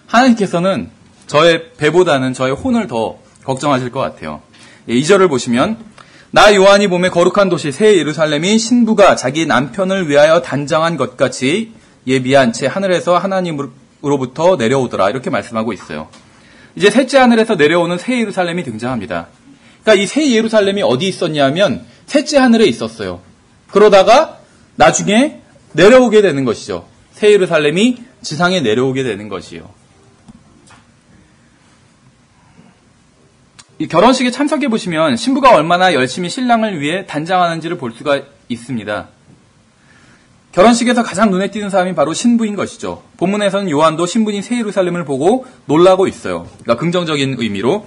S1: 하나님께서는 저의 배보다는 저의 혼을 더 걱정하실 것 같아요. 2절을 보시면, 나 요한이 봄에 거룩한 도시 새 예루살렘이 신부가 자기 남편을 위하여 단장한 것 같이 예비한 채 하늘에서 하나님으로부터 내려오더라. 이렇게 말씀하고 있어요. 이제 셋째 하늘에서 내려오는 새 예루살렘이 등장합니다. 그러니까 이 새 예루살렘이 어디 있었냐면 셋째 하늘에 있었어요. 그러다가 나중에 내려오게 되는 것이죠. 새 예루살렘이 지상에 내려오게 되는 것이요. 이 결혼식에 참석해 보시면 신부가 얼마나 열심히 신랑을 위해 단장하는지를 볼 수가 있습니다. 결혼식에서 가장 눈에 띄는 사람이 바로 신부인 것이죠. 본문에서는 요한도 신부인 새 예루살렘을 보고 놀라고 있어요. 그러니까 긍정적인 의미로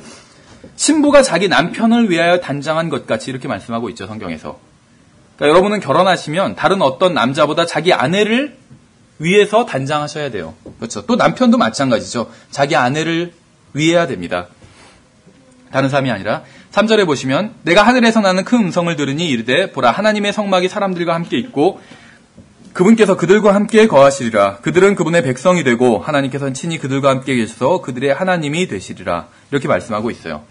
S1: 신부가 자기 남편을 위하여 단장한 것 같이 이렇게 말씀하고 있죠. 성경에서. 그러니까 여러분은 결혼하시면 다른 어떤 남자보다 자기 아내를 위해서 단장하셔야 돼요. 그렇죠. 또 남편도 마찬가지죠. 자기 아내를 위해야 됩니다. 다른 사람이 아니라 3절에 보시면 내가 하늘에서 나는 큰 음성을 들으니 이르되 보라 하나님의 성막이 사람들과 함께 있고 그분께서 그들과 함께 거하시리라. 그들은 그분의 백성이 되고 하나님께서는 친히 그들과 함께 계셔서 그들의 하나님이 되시리라. 이렇게 말씀하고 있어요.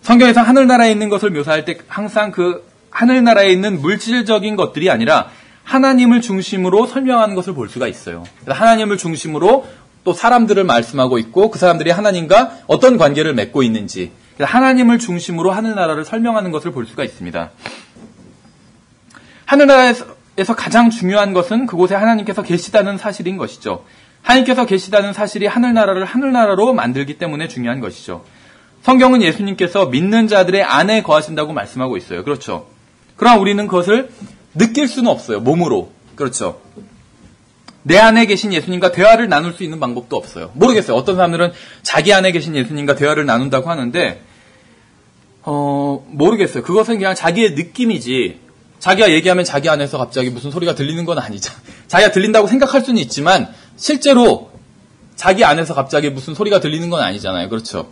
S1: 성경에서 하늘나라에 있는 것을 묘사할 때 항상 그 하늘나라에 있는 물질적인 것들이 아니라 하나님을 중심으로 설명하는 것을 볼 수가 있어요. 하나님을 중심으로 또 사람들을 말씀하고 있고 그 사람들이 하나님과 어떤 관계를 맺고 있는지 하나님을 중심으로 하늘나라를 설명하는 것을 볼 수가 있습니다. 하늘나라에서 가장 중요한 것은 그곳에 하나님께서 계시다는 사실인 것이죠. 하나님께서 계시다는 사실이 하늘나라를 하늘나라로 만들기 때문에 중요한 것이죠. 성경은 예수님께서 믿는 자들의 안에 거하신다고 말씀하고 있어요. 그렇죠. 그러나 우리는 그것을 느낄 수는 없어요. 몸으로. 그렇죠. 내 안에 계신 예수님과 대화를 나눌 수 있는 방법도 없어요. 모르겠어요. 어떤 사람들은 자기 안에 계신 예수님과 대화를 나눈다고 하는데 모르겠어요. 그것은 그냥 자기의 느낌이지 자기가 얘기하면 자기 안에서 갑자기 무슨 소리가 들리는 건 아니죠. 자기가 들린다고 생각할 수는 있지만 실제로 자기 안에서 갑자기 무슨 소리가 들리는 건 아니잖아요. 그렇죠.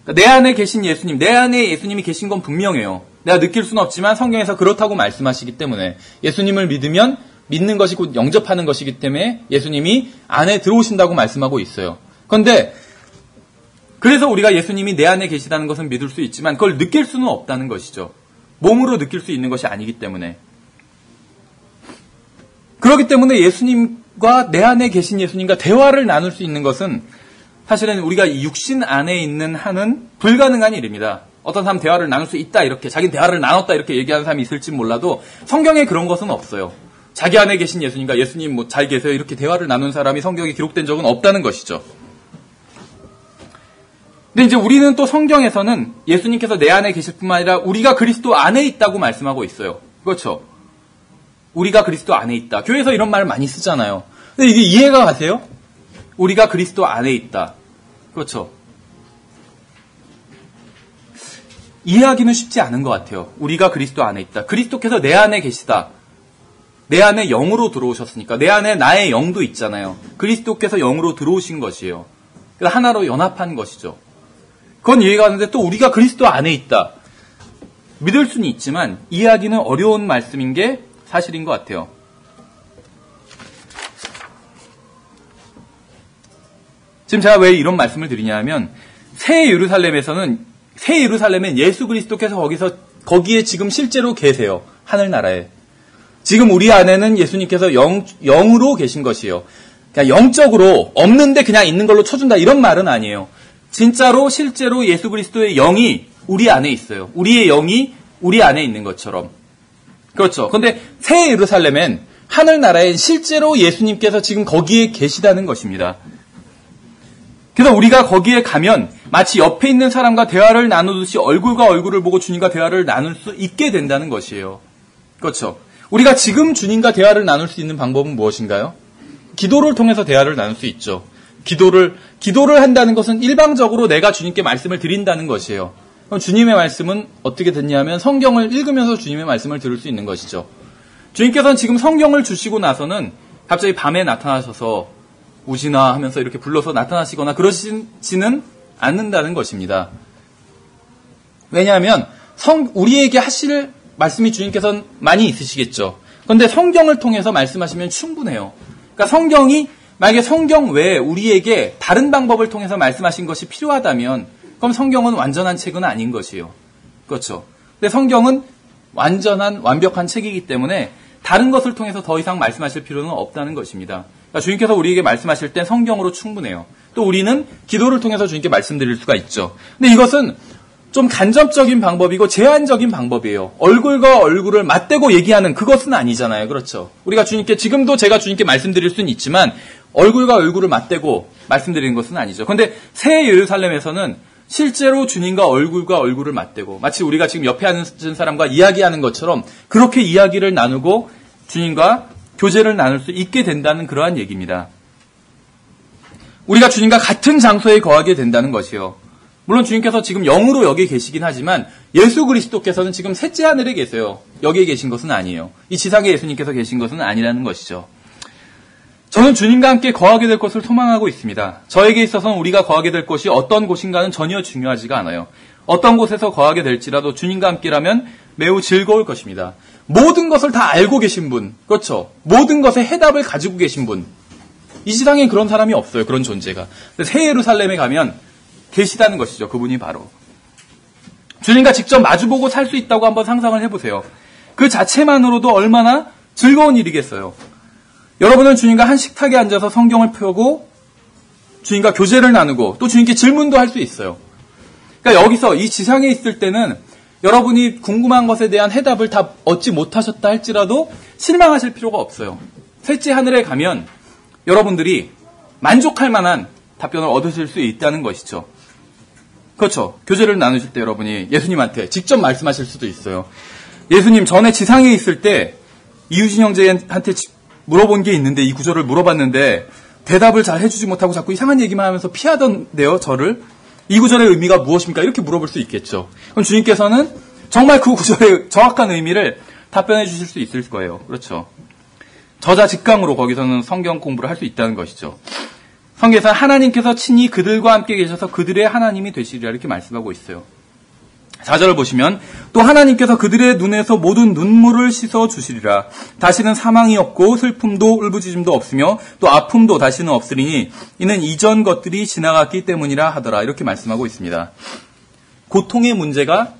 S1: 내 안에 계신 예수님, 내 안에 예수님이 계신 건 분명해요. 내가 느낄 수는 없지만 성경에서 그렇다고 말씀하시기 때문에 예수님을 믿으면 믿는 것이 곧 영접하는 것이기 때문에 예수님이 안에 들어오신다고 말씀하고 있어요. 그런데 그래서 우리가 예수님이 내 안에 계시다는 것은 믿을 수 있지만 그걸 느낄 수는 없다는 것이죠. 몸으로 느낄 수 있는 것이 아니기 때문에. 그렇기 때문에 예수님과 내 안에 계신 예수님과 대화를 나눌 수 있는 것은 사실은 우리가 육신 안에 있는 한은 불가능한 일입니다. 어떤 사람 대화를 나눌 수 있다 이렇게 자기는 대화를 나눴다 이렇게 얘기하는 사람이 있을지 몰라도 성경에 그런 것은 없어요. 자기 안에 계신 예수님과 예수님 뭐 잘 계세요 이렇게 대화를 나눈 사람이 성경에 기록된 적은 없다는 것이죠. 근데 이제 우리는 또 성경에서는 예수님께서 내 안에 계실 뿐만 아니라 우리가 그리스도 안에 있다고 말씀하고 있어요. 그렇죠. 우리가 그리스도 안에 있다. 교회에서 이런 말을 많이 쓰잖아요. 근데 이게 이해가 가세요? 우리가 그리스도 안에 있다. 그렇죠. 이해하기는 쉽지 않은 것 같아요. 우리가 그리스도 안에 있다. 그리스도께서 내 안에 계시다. 내 안에 영으로 들어오셨으니까 내 안에 나의 영도 있잖아요. 그리스도께서 영으로 들어오신 것이에요. 그래서 하나로 연합한 것이죠. 그건 이해가 가는데 또 우리가 그리스도 안에 있다. 믿을 수는 있지만 이해하기는 어려운 말씀인 게 사실인 것 같아요. 지금 제가 왜 이런 말씀을 드리냐면 새 예루살렘엔 예수 그리스도께서 거기에 지금 실제로 계세요. 하늘나라에. 지금 우리 안에는 예수님께서 영으로 계신 것이에요. 그냥 영적으로 없는데 그냥 있는 걸로 쳐준다 이런 말은 아니에요. 진짜로 실제로 예수 그리스도의 영이 우리 안에 있어요. 우리의 영이 우리 안에 있는 것처럼. 그렇죠. 그런데 새 예루살렘엔 하늘나라엔 실제로 예수님께서 지금 거기에 계시다는 것입니다. 그래서 우리가 거기에 가면 마치 옆에 있는 사람과 대화를 나누듯이 얼굴과 얼굴을 보고 주님과 대화를 나눌 수 있게 된다는 것이에요. 그렇죠. 우리가 지금 주님과 대화를 나눌 수 있는 방법은 무엇인가요? 기도를 통해서 대화를 나눌 수 있죠. 기도를 한다는 것은 일방적으로 내가 주님께 말씀을 드린다는 것이에요. 그럼 주님의 말씀은 어떻게 듣냐면 성경을 읽으면서 주님의 말씀을 들을 수 있는 것이죠. 주님께서는 지금 성경을 주시고 나서는 갑자기 밤에 나타나셔서 우시나 하면서 이렇게 불러서 나타나시거나 그러시지는 않는다는 것입니다. 왜냐하면 우리에게 하실 말씀이 주님께서는 많이 있으시겠죠. 그런데 성경을 통해서 말씀하시면 충분해요. 그러니까 만약에 성경 외에 우리에게 다른 방법을 통해서 말씀하신 것이 필요하다면 그럼 성경은 완전한 책은 아닌 것이에요. 그렇죠. 근데 성경은 완벽한 책이기 때문에 다른 것을 통해서 더 이상 말씀하실 필요는 없다는 것입니다. 그러니까 주님께서 우리에게 말씀하실 땐 성경으로 충분해요. 또 우리는 기도를 통해서 주님께 말씀드릴 수가 있죠. 근데 이것은 좀 간접적인 방법이고 제한적인 방법이에요. 얼굴과 얼굴을 맞대고 얘기하는 그것은 아니잖아요. 그렇죠. 우리가 지금도 제가 주님께 말씀드릴 수는 있지만 얼굴과 얼굴을 맞대고 말씀드리는 것은 아니죠. 그런데 새 예루살렘에서는 실제로 주님과 얼굴을 맞대고 마치 우리가 지금 옆에 앉은 사람과 이야기하는 것처럼 그렇게 이야기를 나누고 주님과 교제를 나눌 수 있게 된다는 그러한 얘기입니다. 우리가 주님과 같은 장소에 거하게 된다는 것이요. 물론 주님께서 지금 영으로 여기 계시긴 하지만 예수 그리스도께서는 지금 셋째 하늘에 계세요. 여기에 계신 것은 아니에요. 이 지상에 예수님께서 계신 것은 아니라는 것이죠. 저는 주님과 함께 거하게 될 것을 소망하고 있습니다. 저에게 있어서는 우리가 거하게 될 곳이 어떤 곳인가는 전혀 중요하지가 않아요. 어떤 곳에서 거하게 될지라도 주님과 함께라면 매우 즐거울 것입니다. 모든 것을 다 알고 계신 분, 그렇죠. 모든 것에 해답을 가지고 계신 분. 이 세상에 그런 사람이 없어요. 그런 존재가. 새 예루살렘에 가면 계시다는 것이죠. 그분이 바로. 주님과 직접 마주보고 살 수 있다고 한번 상상을 해보세요. 그 자체만으로도 얼마나 즐거운 일이겠어요. 여러분은 주님과 한 식탁에 앉아서 성경을 펴고 주님과 교제를 나누고 또 주님께 질문도 할 수 있어요. 그러니까 여기서 이 지상에 있을 때는 여러분이 궁금한 것에 대한 해답을 다 얻지 못하셨다 할지라도 실망하실 필요가 없어요. 셋째 하늘에 가면 여러분들이 만족할 만한 답변을 얻으실 수 있다는 것이죠. 그렇죠. 교제를 나누실 때 여러분이 예수님한테 직접 말씀하실 수도 있어요. 예수님, 전에 지상에 있을 때 이유진 형제한테 물어본 게 있는데 이 구절을 물어봤는데 대답을 잘 해주지 못하고 자꾸 이상한 얘기만 하면서 피하던데요, 저를. 이 구절의 의미가 무엇입니까? 이렇게 물어볼 수 있겠죠. 그럼 주님께서는 정말 그 구절의 정확한 의미를 답변해 주실 수 있을 거예요. 그렇죠. 저자 직강으로 거기서는 성경 공부를 할 수 있다는 것이죠. 성경에서는 하나님께서 친히 그들과 함께 계셔서 그들의 하나님이 되시리라 이렇게 말씀하고 있어요. 4절을 보시면 또 하나님께서 그들의 눈에서 모든 눈물을 씻어 주시리라. 다시는 사망이 없고 슬픔도 울부짖음도 없으며 또 아픔도 다시는 없으리니 이는 이전 것들이 지나갔기 때문이라 하더라. 이렇게 말씀하고 있습니다. 고통의 문제가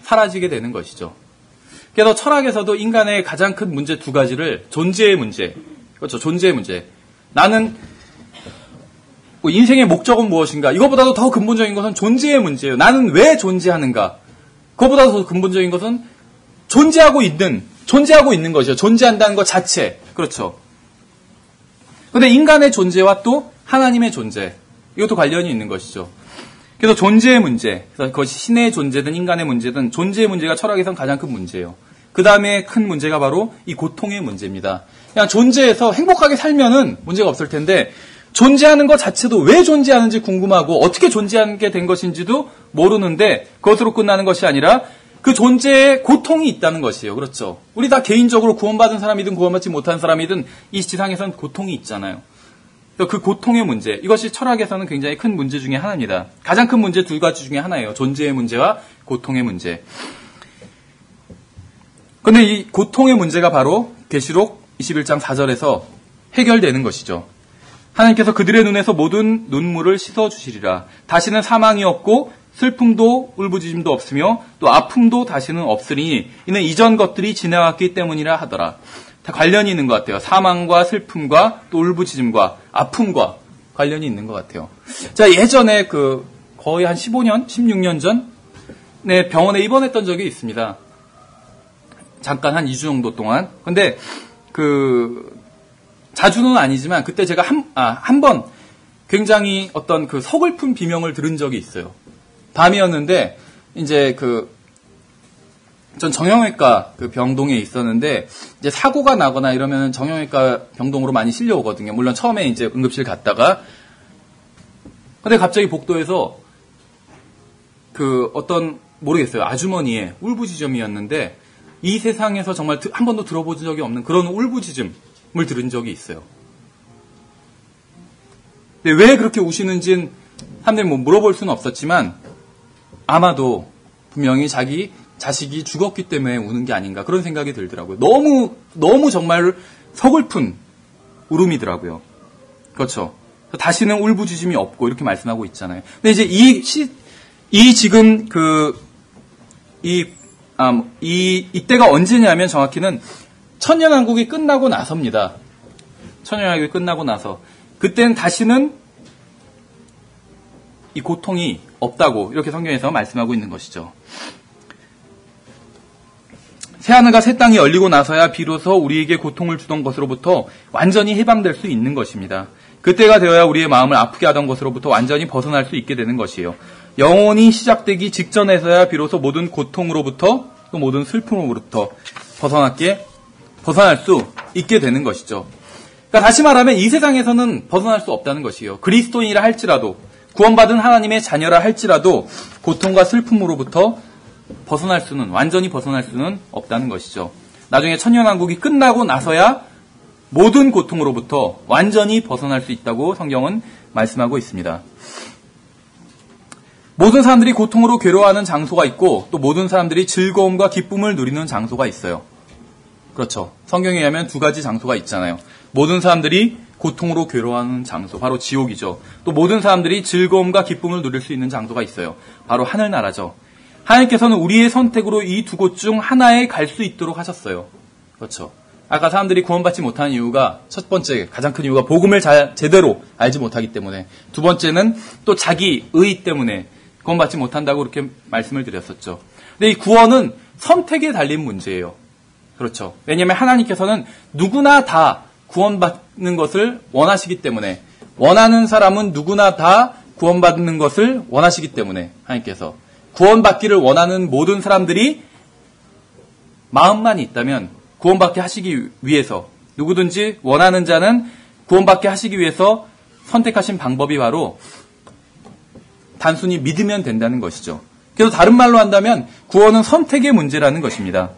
S1: 사라지게 되는 것이죠. 그래서 철학에서도 인간의 가장 큰 문제 두 가지를 존재의 문제, 그렇죠. 존재의 문제. 나는 인생의 목적은 무엇인가? 이것보다도 더 근본적인 것은 존재의 문제예요. 나는 왜 존재하는가? 그것보다 더 근본적인 것은 존재하고 있는 것이죠. 존재한다는 것 자체. 그렇죠. 그런데 인간의 존재와 또 하나님의 존재, 이것도 관련이 있는 것이죠. 그래서 존재의 문제, 그래서 그것이 신의 존재든 인간의 문제든 존재의 문제가 철학에서는 가장 큰 문제예요. 그 다음에 큰 문제가 바로 이 고통의 문제입니다. 그냥 존재해서 행복하게 살면은 문제가 없을 텐데 존재하는 것 자체도 왜 존재하는지 궁금하고 어떻게 존재하게 된 것인지도 모르는데 그것으로 끝나는 것이 아니라 그 존재에 고통이 있다는 것이에요. 그렇죠. 우리 다 개인적으로 구원받은 사람이든 구원받지 못한 사람이든 이 지상에선 고통이 있잖아요. 그 고통의 문제, 이것이 철학에서는 굉장히 큰 문제 중에 하나입니다. 가장 큰 문제 두 가지 중에 하나예요. 존재의 문제와 고통의 문제. 그런데 이 고통의 문제가 바로 계시록 21장 4절에서 해결되는 것이죠. 하나님께서 그들의 눈에서 모든 눈물을 씻어주시리라. 다시는 사망이 없고 슬픔도 울부짖음도 없으며 또 아픔도 다시는 없으니 이는 이전 것들이 지나갔기 때문이라 하더라. 다 관련이 있는 것 같아요. 사망과 슬픔과 또 울부짖음과 아픔과 관련이 있는 것 같아요. 자, 예전에 거의 한 15년, 16년 전에 병원에 입원했던 적이 있습니다. 잠깐 한 2주 정도 동안. 근데 자주는 아니지만 그때 제가 한 번 굉장히 어떤 서글픈 비명을 들은 적이 있어요. 밤이었는데 이제 전 정형외과 병동에 있었는데 이제 사고가 나거나 이러면 정형외과 병동으로 많이 실려오거든요. 물론 처음에 이제 응급실 갔다가 근데 갑자기 복도에서 어떤 모르겠어요. 아주머니의 울부짖음이었는데 이 세상에서 정말 한 번도 들어본 적이 없는 그런 울부짖음을 들은 적이 있어요. 근데 왜 그렇게 우시는지는 사람들이 물어볼 수는 없었지만 아마도 분명히 자기 자식이 죽었기 때문에 우는 게 아닌가 그런 생각이 들더라고요. 너무 정말 서글픈 울음이더라고요. 그렇죠. 다시는 울부짖음이 없고 이렇게 말씀하고 있잖아요. 근데 이제 지금 이때가 언제냐면 정확히는 천년왕국이 끝나고 나서입니다. 천년왕국이 끝나고 나서 그때는 다시는 이 고통이 없다고 이렇게 성경에서 말씀하고 있는 것이죠. 새하늘과 새 땅이 열리고 나서야 비로소 우리에게 고통을 주던 것으로부터 완전히 해방될 수 있는 것입니다. 그때가 되어야 우리의 마음을 아프게 하던 것으로부터 완전히 벗어날 수 있게 되는 것이에요. 영혼이 시작되기 직전에서야 비로소 모든 고통으로부터 또 모든 슬픔으로부터 벗어날 수 있게 되는 것이죠. 그러니까 다시 말하면 이 세상에서는 벗어날 수 없다는 것이에요. 그리스도인이라 할지라도 구원받은 하나님의 자녀라 할지라도 고통과 슬픔으로부터 완전히 벗어날 수는 없다는 것이죠. 나중에 천년왕국이 끝나고 나서야 모든 고통으로부터 완전히 벗어날 수 있다고 성경은 말씀하고 있습니다. 모든 사람들이 고통으로 괴로워하는 장소가 있고 또 모든 사람들이 즐거움과 기쁨을 누리는 장소가 있어요. 그렇죠. 성경에 의하면 두 가지 장소가 있잖아요. 모든 사람들이 고통으로 괴로워하는 장소, 바로 지옥이죠. 또 모든 사람들이 즐거움과 기쁨을 누릴 수 있는 장소가 있어요. 바로 하늘나라죠. 하나님께서는 우리의 선택으로 이 두 곳 중 하나에 갈 수 있도록 하셨어요. 그렇죠. 아까 사람들이 구원받지 못하는 이유가 첫 번째 가장 큰 이유가 복음을 제대로 알지 못하기 때문에, 두 번째는 또 자기 의 때문에 구원받지 못한다고 그렇게 말씀을 드렸었죠. 근데 이 구원은 선택에 달린 문제예요. 그렇죠. 왜냐하면 하나님께서는 누구나 다 구원받는 것을 원하시기 때문에, 원하는 사람은 누구나 다 구원받는 것을 원하시기 때문에, 하나님께서 구원받기를 원하는 모든 사람들이 마음만 있다면 구원받게 하시기 위해서, 누구든지 원하는 자는 구원받게 하시기 위해서 선택하신 방법이 바로 단순히 믿으면 된다는 것이죠. 그래서 다른 말로 한다면 구원은 선택의 문제라는 것입니다.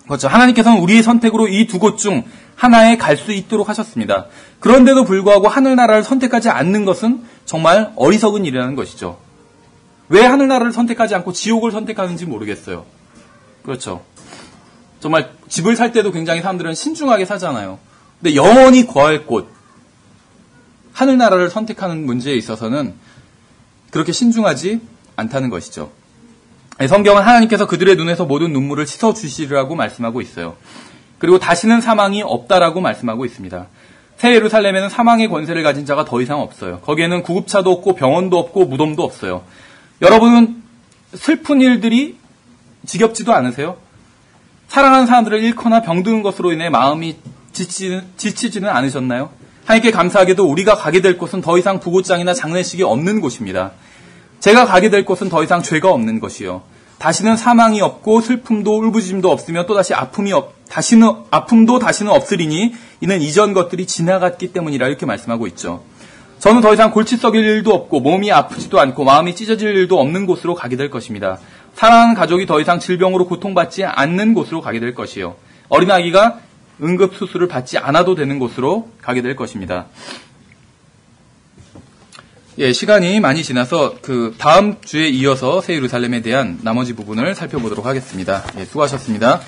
S1: 그렇죠. 하나님께서는 우리의 선택으로 이 두 곳 중 하나에 갈 수 있도록 하셨습니다. 그런데도 불구하고 하늘나라를 선택하지 않는 것은 정말 어리석은 일이라는 것이죠. 왜 하늘나라를 선택하지 않고 지옥을 선택하는지 모르겠어요. 그렇죠. 정말 집을 살 때도 굉장히 사람들은 신중하게 사잖아요. 근데 영원히 거할 곳, 하늘나라를 선택하는 문제에 있어서는 그렇게 신중하지 않다는 것이죠. 성경은 하나님께서 그들의 눈에서 모든 눈물을 씻어주시리라고 말씀하고 있어요. 그리고 다시는 사망이 없다라고 말씀하고 있습니다. 새 예루살렘에는 사망의 권세를 가진 자가 더 이상 없어요. 거기에는 구급차도 없고 병원도 없고 무덤도 없어요. 여러분은 슬픈 일들이 지겹지도 않으세요? 사랑하는 사람들을 잃거나 병드는 것으로 인해 마음이 지치지는 않으셨나요? 하나님께 감사하게도 우리가 가게 될 곳은 더 이상 부고장이나 장례식이 없는 곳입니다. 제가 가게 될 곳은 더 이상 죄가 없는 것이요. 다시는 사망이 없고 슬픔도 울부짖음도 없으며 또다시 아픔도 다시는 없으리니 이는 이전 것들이 지나갔기 때문이라, 이렇게 말씀하고 있죠. 저는 더 이상 골치 썩일 일도 없고 몸이 아프지도 않고 마음이 찢어질 일도 없는 곳으로 가게 될 것입니다. 사랑하는 가족이 더 이상 질병으로 고통받지 않는 곳으로 가게 될 것이요. 어린아기가 응급수술을 받지 않아도 되는 곳으로 가게 될 것입니다. 예, 시간이 많이 지나서 그 다음 주에 이어서 새 예루살렘에 대한 나머지 부분을 살펴보도록 하겠습니다. 예, 수고하셨습니다.